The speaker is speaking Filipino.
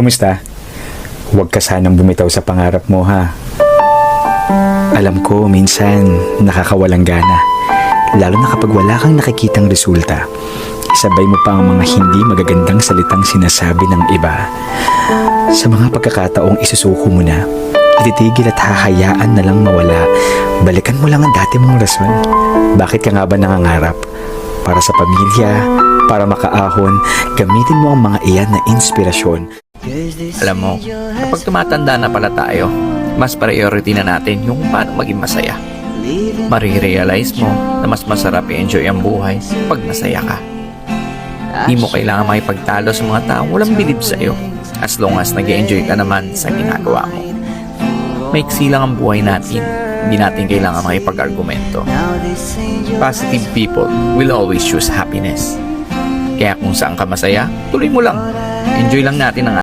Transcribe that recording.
Kumusta? Huwag ka sanang bumitaw sa pangarap mo, ha? Alam ko, minsan nakakawalang gana. Lalo na kapag wala kang nakikitang resulta. Isabay mo pa ang mga hindi magagandang salitang sinasabi ng iba. Sa mga pagkakataong isusuko mo na, ititigil at hahayaan na lang mawala. Balikan mo lang ang dati mong rason. Bakit ka nga ba nangangarap? Para sa pamilya, para makaahon, gamitin mo ang mga iyan na inspirasyon. Alam mo, kapag tumatanda na pala tayo, mas priority na natin yung paano maging masaya. Marirealize mo na mas masarap i-enjoy ang buhay pag masaya ka. Di mo kailangan makipagtalo sa mga taong walang bilib sa'yo as long as nag-enjoy ka naman sa ginagawa mo. Maiksi lang ang buhay natin, hindi natin kailangan makipag-argumento. Positive people will always choose happiness. Kaya kung saan ka masaya, tuloy mo lang. Enjoy lang natin ang